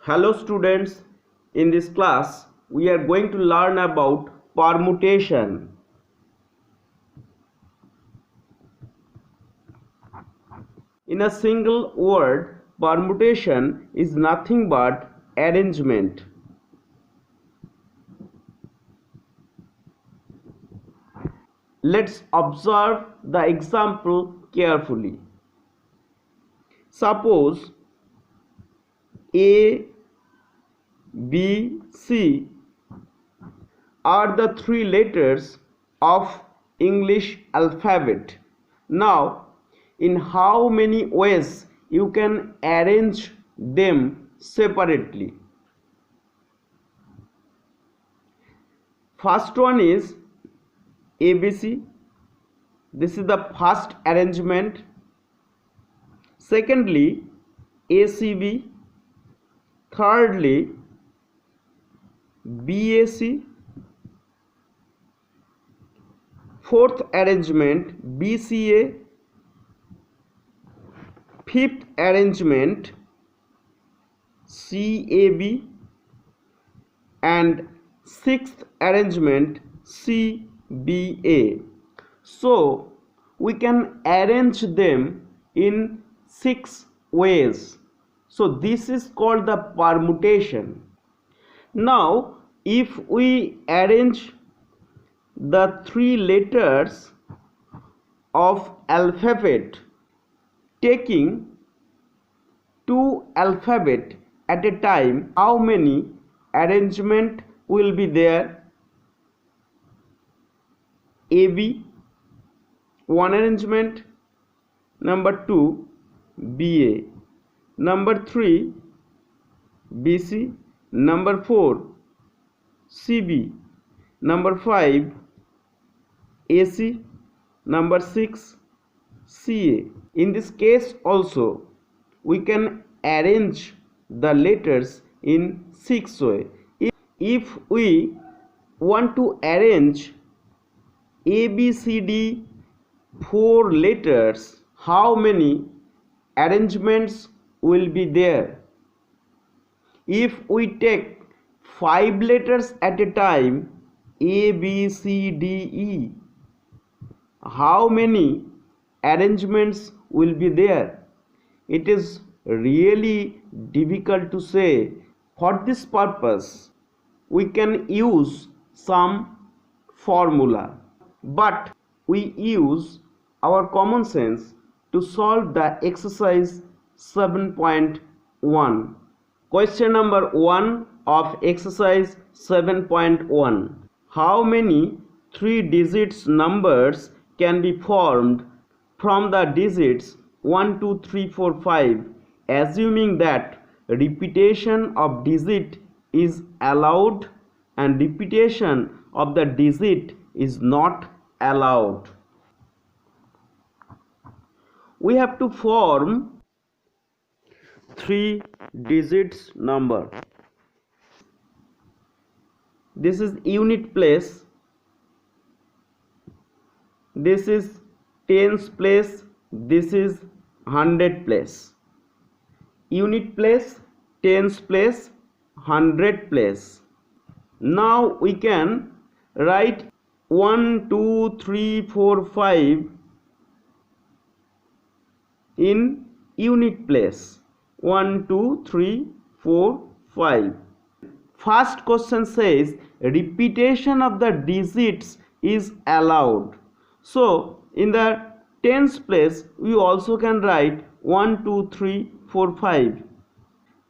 Hello students, in this class we are going to learn about permutation. In a single word, permutation is nothing but arrangement. Let's observe the example carefully. Suppose A, B, C are the three letters of English alphabet. Now, in how many ways you can arrange them separately? First one is ABC. This is the first arrangement. Secondly, ACB. Thirdly, BAC. Fourth arrangement, BCA. Fifth arrangement, CAB. And sixth arrangement, CBA. So we can arrange them in 6 ways. So this is called the permutation. Now if we arrange the 3 letters of alphabet taking 2 alphabet at a time, how many arrangement will be there? AB, 1 arrangement. Number 2, BA. Number 3, BC. Number 4, CB. Number 5, AC. Number 6, CA. In this case also we can arrange the letters in 6 ways. If we want to arrange ABCD 4 letters, how many arrangements will be there? If we take 5 letters at a time, A, B, C, D, E, how many arrangements will be there? It is really difficult to say. For this purpose, we can use some formula, but we use our common sense to solve the exercise 7.1. Question number 1 of exercise 7.1. How many 3 digits numbers can be formed from the digits 1, 2, 3, 4, 5, assuming that repetition of digit is allowed and repetition of the digit is not allowed? We have to form 3 digits number. This is unit place, this is tens place, this is hundred place. Unit place, tens place, hundred place. Now we can write 1, 2, 3, 4, 5 in unit place. 1, 2, 3, 4, 5. First question says repetition of the digits is allowed. So in the tens place we also can write 1, 2, 3, 4, 5,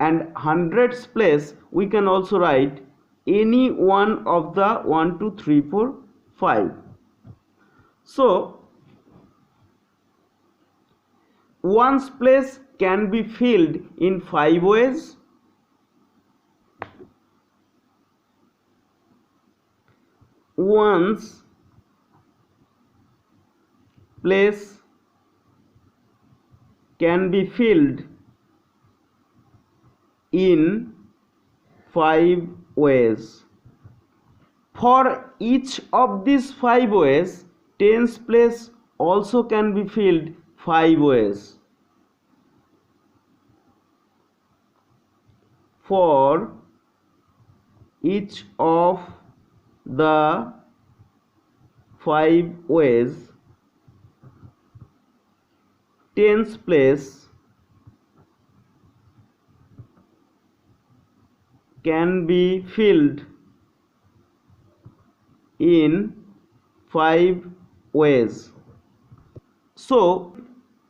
and hundreds place we can also write any one of the 1, 2, 3, 4, 5. So ones place can be filled in 5 ways. Ones place can be filled in 5 ways. For each of these 5 ways, tens place also can be filled 5 ways. for each of the 5 ways, tens place can be filled in 5 ways. So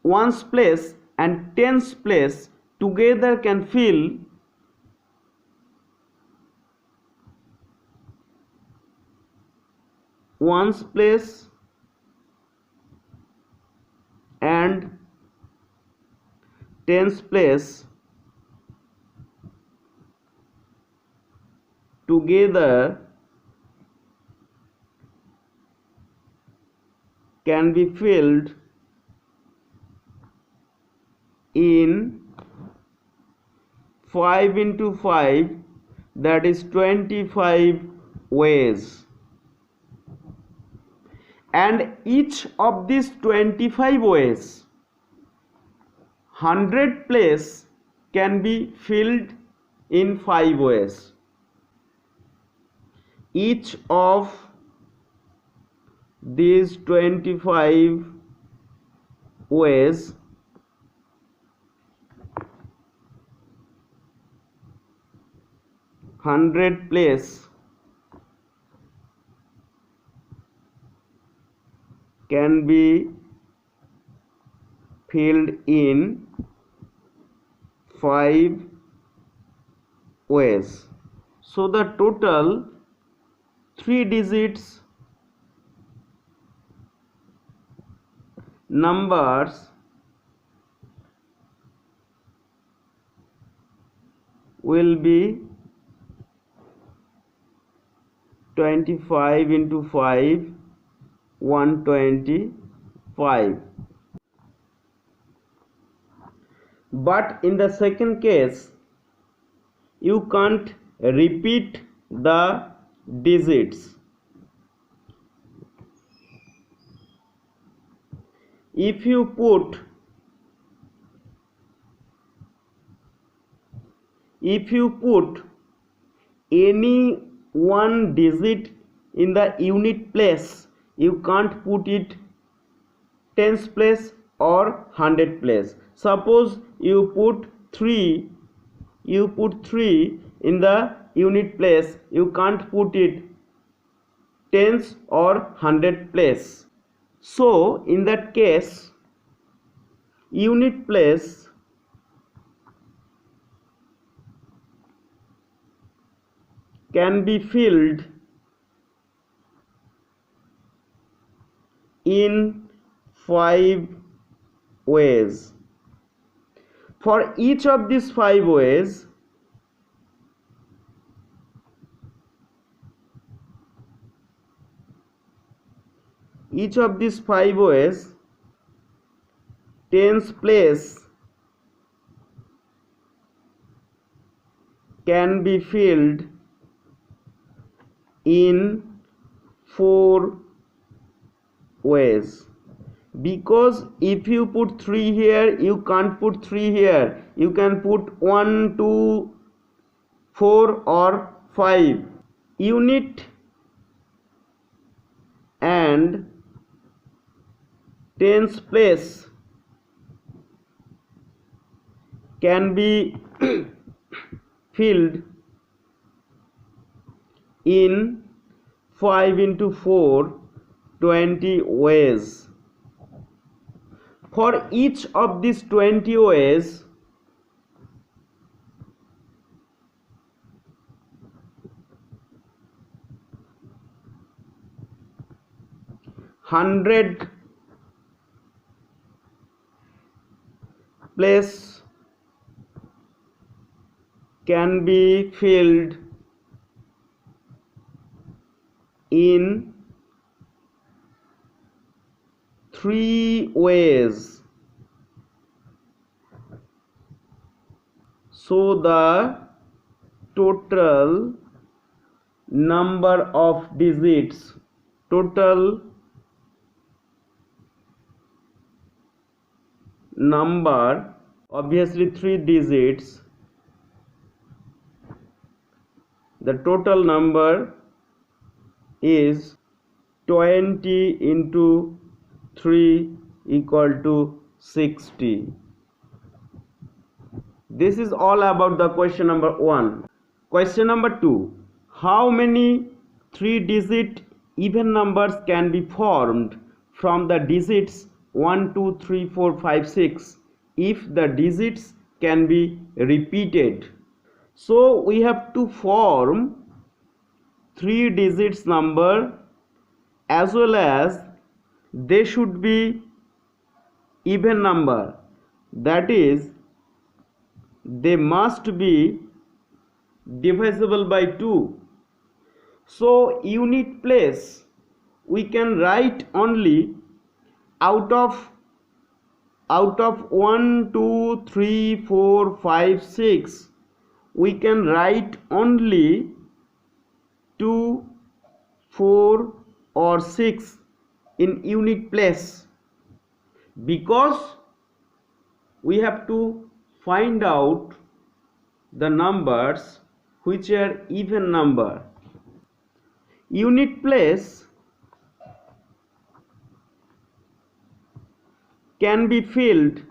ones place and tens place together can fill ones place and tens place together can be filled in 5 into 5, that is 25 ways, and each of these 25 ways 100 place can be filled in 5 ways. Each of these 25 ways hundred place can be filled in 5 ways. So the total 3 digits numbers will be 25 into 5, 125. But in the second case, you can't repeat the digits. If you put any one digit in the unit place, you can't put it tens place or 100 place. Suppose you put 3 in the unit place, you can't put it tens or 100 place. So in that case, unit place can be filled in 5 ways. For each of these 5 ways, tens place can be filled in 4 ways. Because if you put 3 here, you can't put 3 here, you can put 1, 2, 4 or 5. Unit and tens place can be filled in 5 into 4, 20 ways. For each of these 20 ways, hundred place can be filled in 3 ways. So the total number of digits, total number, obviously 3 digits, the total number is 20 into 3 equal to 60. This is all about the question number 1. Question number 2. How many 3-digit even numbers can be formed from the digits 1, 2, 3, 4, 5, 6 if the digits can be repeated? So we have to form 3 digits number as well as they should be even number, that is they must be divisible by 2. So unit place we can write only out of 1, 2, 3, 4, 5, 6 we can write only 2, 4 or 6 in unit place, because we have to find out the numbers which are even number. Unit place can be filled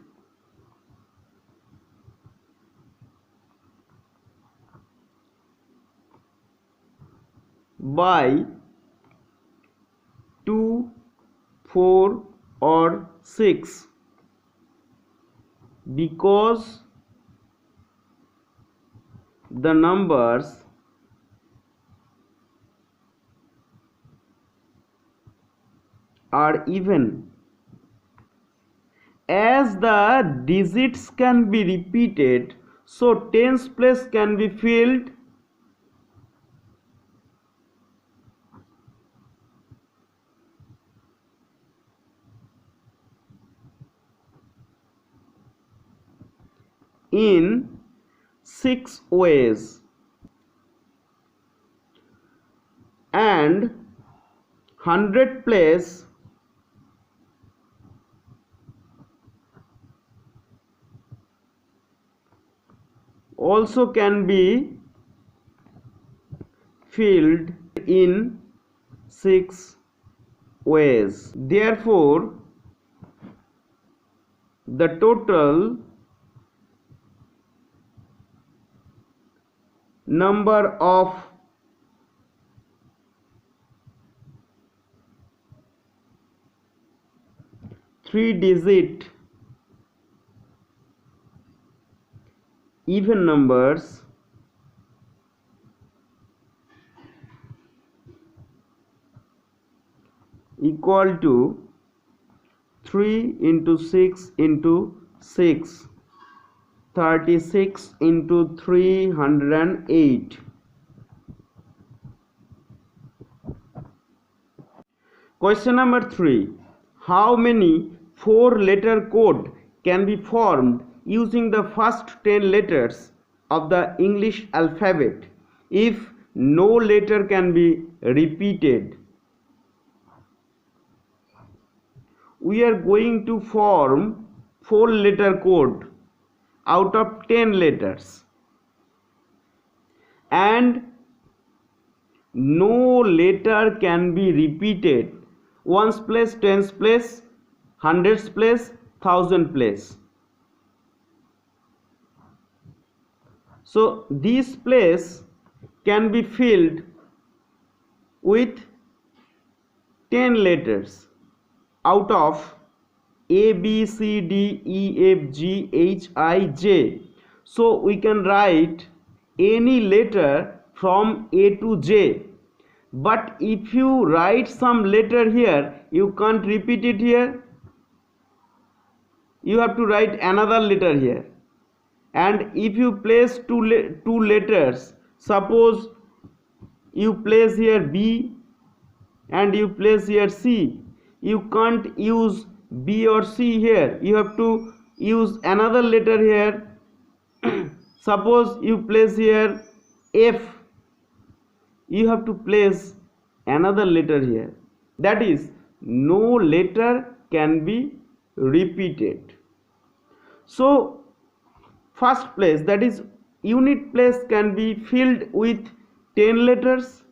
by 2, 4 or 6 because the numbers are even. As the digits can be repeated, so tens place can be filled in 6 ways, and 100 place also can be filled in 6 ways. Therefore, the total number of three-digit even numbers equal to 3 into 6 into 6, 36 into 308. Question number 3. How many 4-letter code can be formed using the first 10 letters of the English alphabet if no letter can be repeated? We are going to form 4-letter code out of 10 letters, and no letter can be repeated ones place, tens place, hundreds place, thousand place. So this place can be filled with 10 letters out of A, B, C, D, E, F, G, H, I, J. So we can write any letter from A to J. But if you write some letter here, you can't repeat it here. You have to write another letter here. And if you place two letters, suppose you place here B and you place here C, you can't use B or C here. You have to use another letter here. Suppose you place here F, you have to place another letter here. That is, no letter can be repeated. So first place, that is unit place, can be filled with 10 letters.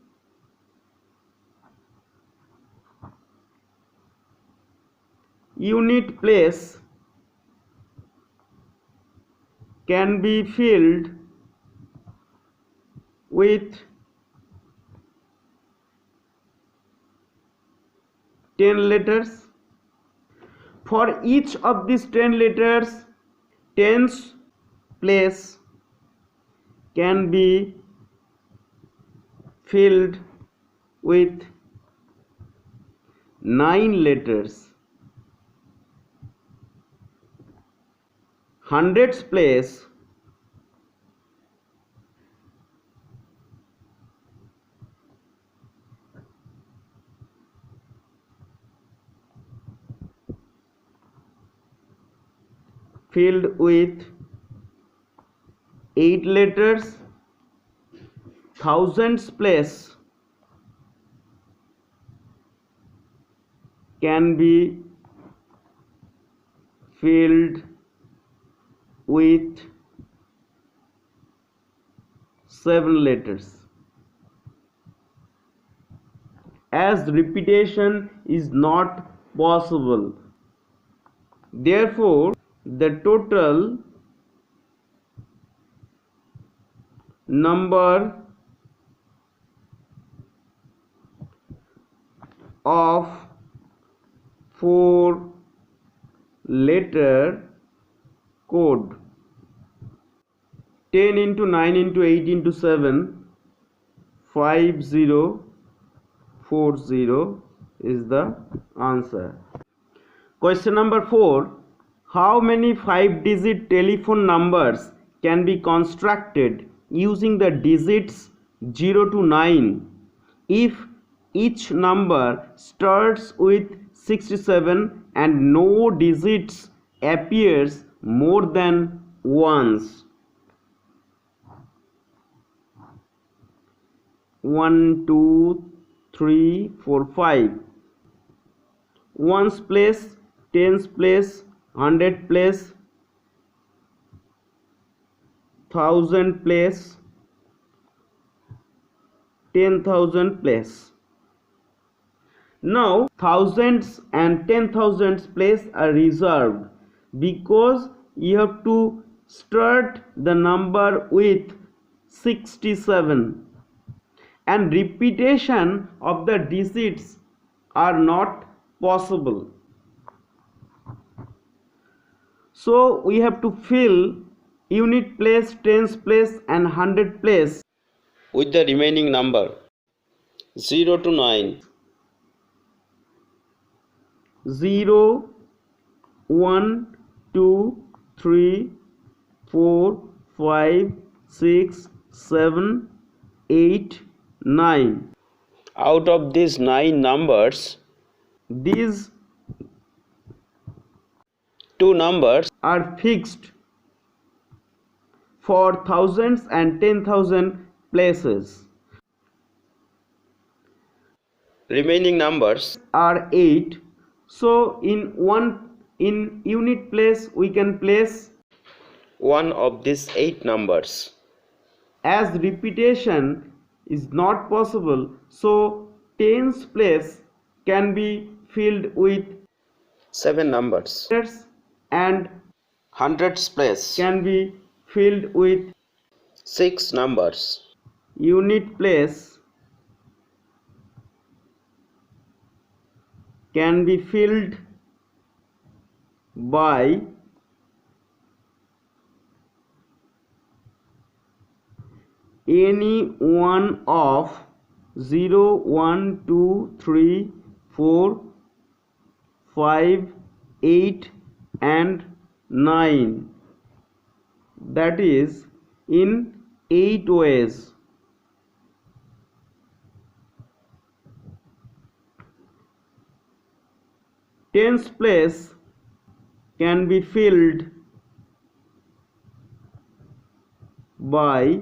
Unit place can be filled with 10 letters. For each of these 10 letters, tens place can be filled with 9 letters. Hundreds place filled with 8 letters. Thousands place can be filled with 7 letters. As repetition is not possible, therefore the total number of 4-letter code 10 into 9 into 8 into 7 5040 is the answer. Question number 4. How many 5-digit telephone numbers can be constructed using the digits 0 to 9 if each number starts with 67 and no digits appears more than once? 1, 2, 3, 4, 5. Ones place, tens place, 100 place, 1000 place, 10,000 place. Now thousands and 10,000 place are reserved because you have to start the number with 67 and repetition of the digits are not possible. So we have to fill unit place, tens place and 100 place with the remaining number 0 to 9. 0, 1, 2, 3, 4, 5, 6, 7, 8, 9. Out of these 9 numbers, These 2 numbers are fixed for thousands and 10,000 places. remaining numbers Are 8. So in unit place we can place one of these 8 numbers. as repetition is not possible, so tens place can be filled with 7 numbers. letters and Hundreds place can be filled with 6 numbers. unit place can be filled by any one of 0, 1, 2, 3, 4, 5, 8 and 9, that is in 8 ways. Tens place can be filled by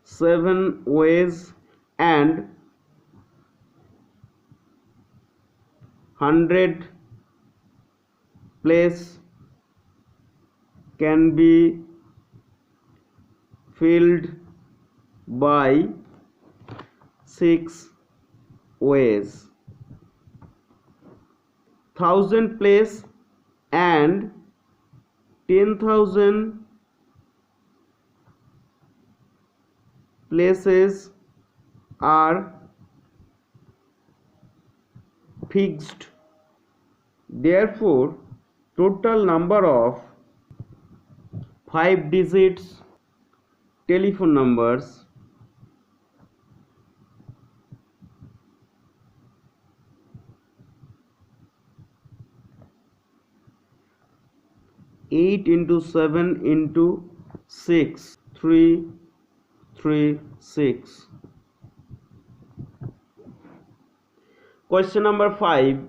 7 ways and 100 place can be filled by 6 ways. 1000 place and 10,000 places are fixed. Therefore, total number of 5 digits telephone numbers eight into 7 into 6 336. Question number 5.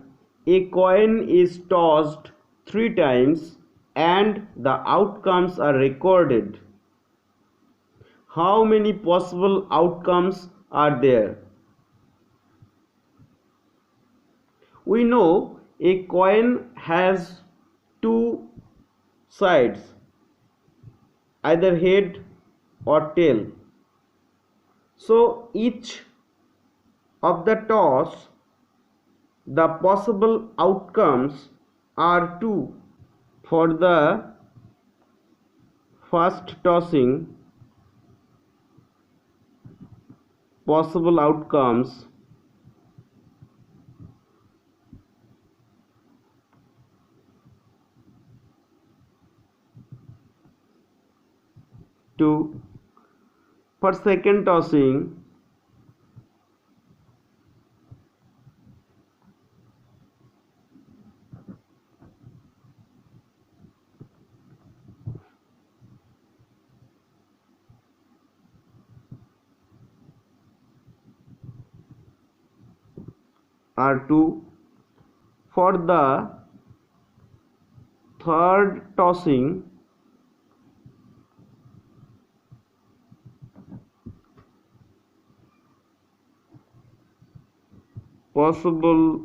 A coin is tossed 3 times and the outcomes are recorded. How many possible outcomes are there? We know a coin has two sides, either head or tail. So each of the toss, the possible outcomes are 2. For the first tossing, possible outcomes two. For second tossing, are 2. For the third tossing, possible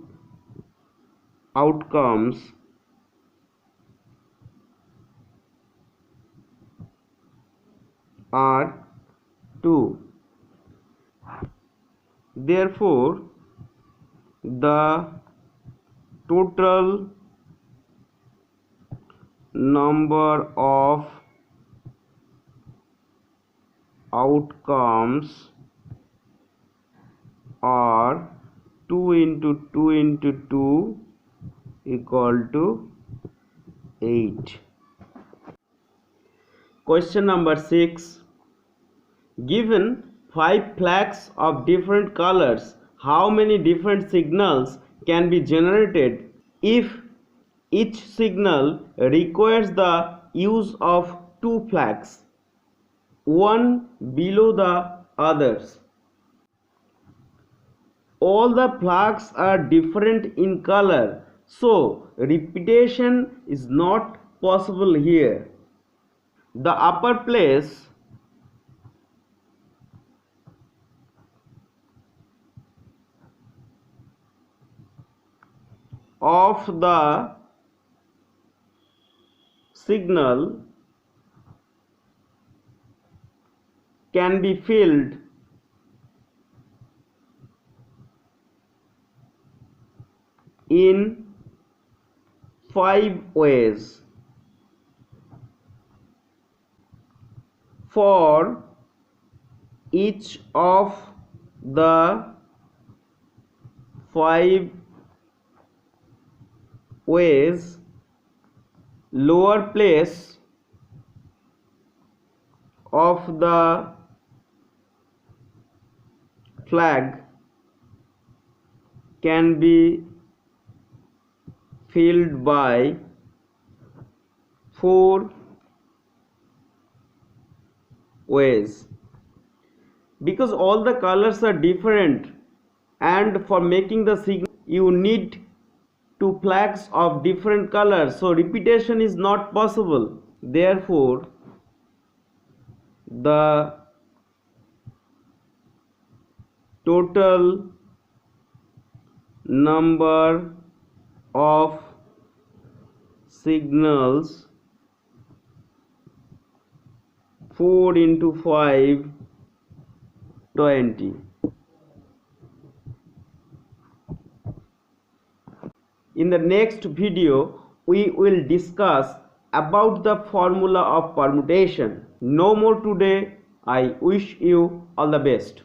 outcomes are 2. Therefore, the total number of outcomes are 2 into 2 into 2 equal to 8. Question number 6. Given 5 flags of different colors, how many different signals can be generated if each signal requires the use of 2 flags, one below the others? All the flags are different in color, so repetition is not possible here. The upper place of the signal can be filled in 5 ways. For each of the 5 ways, lower place of the flag can be filled by 4 ways. Because all the colors are different, and for making the signal you need 2 flags of different colors, so repetition is not possible. Therefore, the total number of signals 4 into 5, 20. In the next video, we will discuss about the formula of permutation. No more today. I wish you all the best.